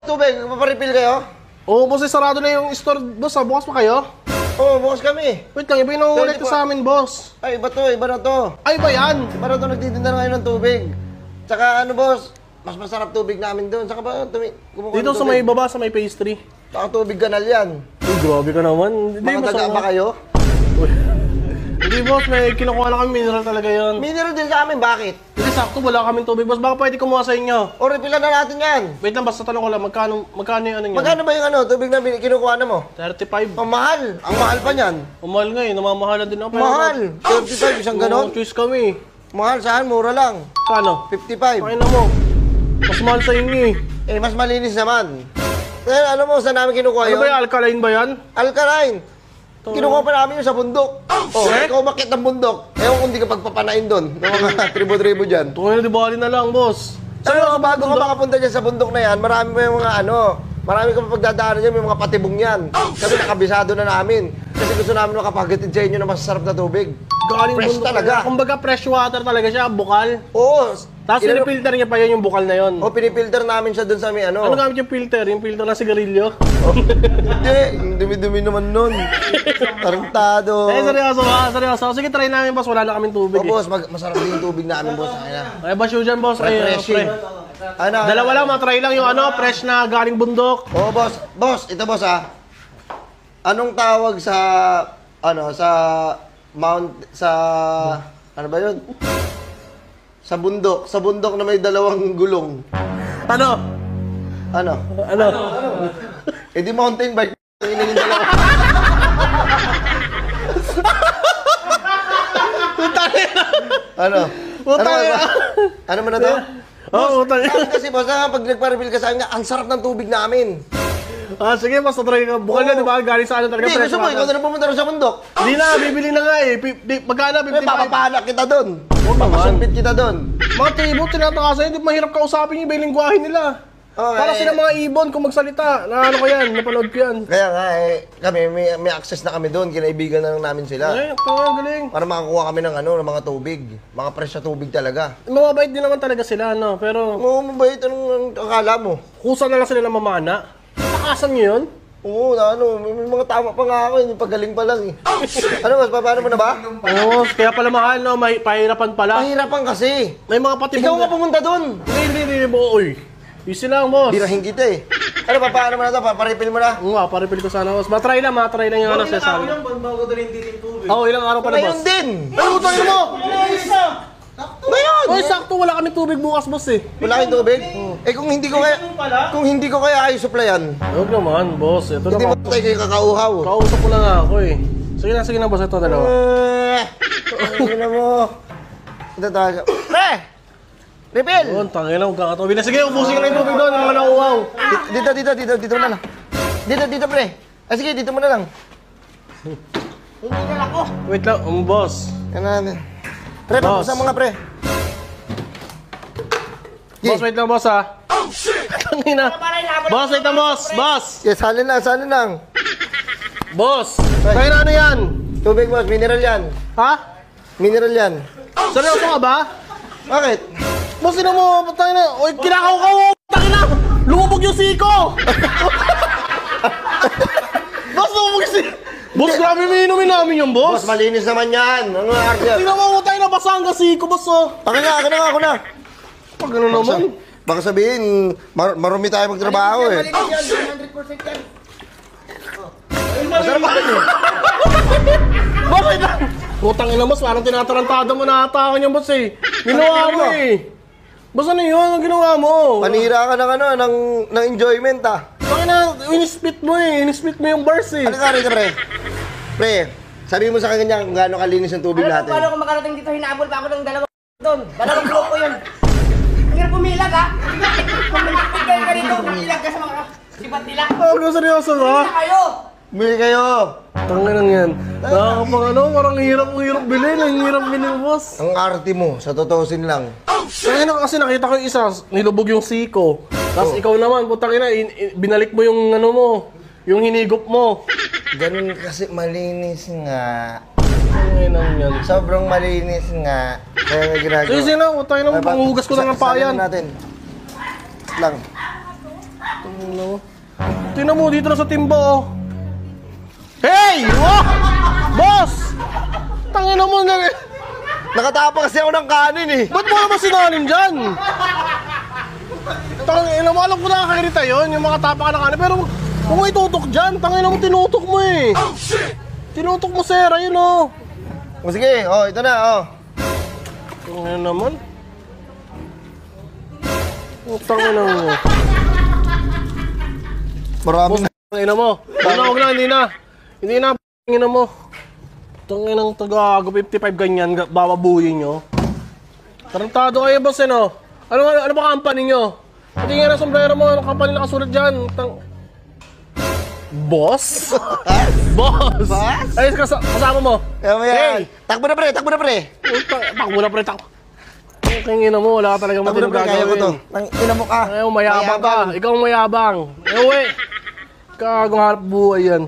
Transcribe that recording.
Tubig, maparefill kayo? Oo, boss, sarado na yung store, boss. Bukas pa kayo? Oo, bukas kami. Wait lang, iba yung nangungulit sa amin, boss. Ay, iba to, iba na to. Ay, ba yan? Iba na to, nagtitinda na ngayon ng tubig. Tsaka ano, boss, mas masarap tubig namin doon. Saka ba, kumukuha Dito sa may baba, sa may pastry. Saka tubig kanal yan. Uy, grabe ka naman. Baka daga ba kayo? Hindi, boss, may kinukuha lang kami, mineral talaga yun. Mineral din sa amin, bakit? Hindi, sakto, wala kaming tubig, boss. Baka pwede kumuha sa inyo. O, refillan na natin yan. Wait lang, basta tanong ko lang, magkano yung ano nyo? Magkano ba yung tubig na kinukuha na mo? 35. Ang mahal. Ang mahal pa niyan. Mahal nga eh, namamahalan din ako. Mahal. 35, isang ganon. Choice kami. Mahal, saan? Mura lang. Kano? 55. Pakina mo. Mas mahal sa inyo eh. Eh, mas malinis naman. Eh, alam mo, saan namin kinukuha Ano yun? ba yung alkaline ba yan? Alkaline. Kinukuha pa namin yung sa bundok. Oh, ikaw umakit ng bundok. Ewan kung di ka pagpapanain doon. Ng mga tribo-tribo dyan. Tungo na, di bali na lang, boss. Pero bago ka makapunta dyan sa bundok na yan, marami pa yung mga marami ka pagdadaanan dyan, may mga patibong yan. Kami nakabisado na namin. Kasi gusto namin makapagatid sa inyo ng masasarap na tubig. Galing Fresh bundok talaga. Kumbaga fresh water talaga siya, bukal. Oo. Tapos pinifilter niya pa yun yung bukal na yun. O, pinifilter namin siya doon sa may Ano gamit yung filter? Yung filter na sigarilyo? Hindi, yung dumi-dumi naman nun. Tarantado. Seryoso ba? Seryoso. Sige, try namin, boss. Wala na kaming tubig. O, boss, masarap din yung tubig namin, boss. Ay, basyo dyan, boss. Ay, Refreshing. pre. Dalawa lang, matry lang yung fresh na galing bundok. Oo, boss. Boss, ito boss Anong tawag sa, ano ba yun? Sa bundok na may dalawang gulong. Ano? Ano? Ano? Eh di mountain bike. Yung dalawa. Ano? Ano mo na to? Oo, utang. Kasi boss, pag nagpa-reveal ka sa akin, ang sarap ng tubig namin. Sige, boss, try ka. Bukal na, di ba? Galing sa ano talaga. Hindi, gusto mo, ikaw na pumunta rin sa bundok. Hindi na, bibili na nga eh. Magkano? May 55? papapanak kita doon. Oo naman. Papasumpit kita doon. Mga tribo, tinatakasan, hindi mahirap kausapin yung iba yung lingwahe nila. Okay. Para sila mga ibon kung magsalita. Ano ko yan, napanood ko yan. Kaya nga kami may access na kami doon, kinaibigan na lang namin sila. Ay, galing. Para makakuha kami ng ng mga tubig. Mga fresh na tubig talaga. Mababait din naman talaga sila, no? Pero Oo, mabait. Anong akala mo? kusa na lang sila na mamana. Takasan nyo yun? Oo, may mga tama pa nga ako, yung pagaling pa lang eh. Ano boss, paano mo na ba? Oo, kaya pala mahal, no? May pahirapan pala. Mahirapan kasi. May mga patibong. Ikaw nga pumunta doon. Hindi, boy. Easy lang, boss. Birahin kita eh. Ano, paano mo na ito? Paparipil mo na? Oo nga, paripil ko sana, boss. Matry lang yung ano sa sabi. bago dalhin dito yung tubig. Oo, ilang araw pala, Ngayon boss. din. Ay, utang mo! Ngayon! Oy, sakto, wala kami tubig bukas, boss eh. Wala kayong tubig? Eh kung hindi ko kaya ayos supplyan, Huwag naman, boss. Ito hindi mo naman. tayo kayo kakauhaw. Kausap ko lang ako eh. Sige na, boss. Ito, dalawa. Ano na mo? Ito tayo. Pre! Refill! Doon, tangin lang, magkakatabi na. Sige, ubusin ka na yung tubig doon. Yung mga nauuhaw. Dito na lang. Dito pre. Sige, dito mo na lang. Wait lang, boss. Yan natin. Pre, Boss. pagpusan mga pre. Boss, wait lang, boss, ha? Tangin na. Boss, wait lang, boss. Boss! Yes, salin lang. Boss! Kaya na ano yan? Tubig boss, mineral yan. Ha? Mineral yan. Seryoso ka ba? Bakit? Boss, sino mo? Tangin na. Uy, kinakaw-kaw mo! Tangin na! Lumubog yung siko! Boss, lumubog yung siko! Boss, grabe may inumin namin yung boss. Boss, malinis naman yan. Ang arte. Tingnan mo, tayo na basa hanggang siko, boss, oh. Ako na. Pag ano naman? Baka sabihin, marumi tayo magtrabaho eh. Malinis yan, 100% yan. Masarap ako eh. Boss, wait lang! Putang ina, boss, parang tinatarantado mo na ata ako niyan, boss, eh. Ginawa mo, eh. Boss, ano yun? Ang ginawa mo? Panira ka ng enjoyment ah. Bakit na, in-split mo eh. In-split mo yung bars eh. Ano ka rin, pre? Pre, sabihin mo sa kanya kung gaano kalinis ang tubig Alam mo natin. paano kung makarating dito, hinabol pa ako ng dalawang doon. Dalawang grupo yun. Ang hirap pumilag ha. Pumigay ka dito, pumilag ka sa mga sibat nila. Oh, seryoso ba? Hindi kayo. Bili kayo. Tangin lang yan. Nakakapang ano, parang hirap bilhin. Ang hirap bilhin, boss. Ang arte mo, sa totoosin lang. Kaya na kasi nakita ko yung isa, nilubog yung siko. Tapos ikaw naman, putang ina, binalik mo yung ano mo, yung hinigop mo. Ganun kasi malinis nga. Tangin lang yan. Sobrang malinis nga. Kaya nga ginagawa. Sige na, putang ina, panghugas ko na ng payan. Salin natin. Lang. Tingnan mo dito na sa timba, oh. Hey! Oh! Boss! Tangina mo na. Nakatapa kasi ako ng kanin eh. Ba't mo naman sinanin dyan? Tangina mo, alam ko nakakakirita yun, yung mga tapa ka na kanin. Pero kung mo itutok dyan, tangina mo, tinutok mo eh. Oh, shit! Tinutok mo, Sera, yun oh. O sige, oh, ito na, oh. Tangina naman. Tangina mo. Maraming Tangina mo. Huwag na, hindi na. Hindi na, tangina mo. Tanginang tagago, 55 ganyan, bababuyin nyo. Tarantado kayo, boss, ano? Ano ba company nyo? Hindi nga na sombrero mo, anong company nakasulat dyan? Boss? Boss? Ay, kasama mo. Kaya mo yan. Hey! Takbo na pre, takbo na pre. Takbo na, pre, takbo. Ang kingin mo, wala ka talaga Takbo na matinong pre, kaya ko to. gagawin. Ina mo ka. Ayaw, mayabang ka. Ikaw ang mayabang. Ewe, kagong harap buhay yan.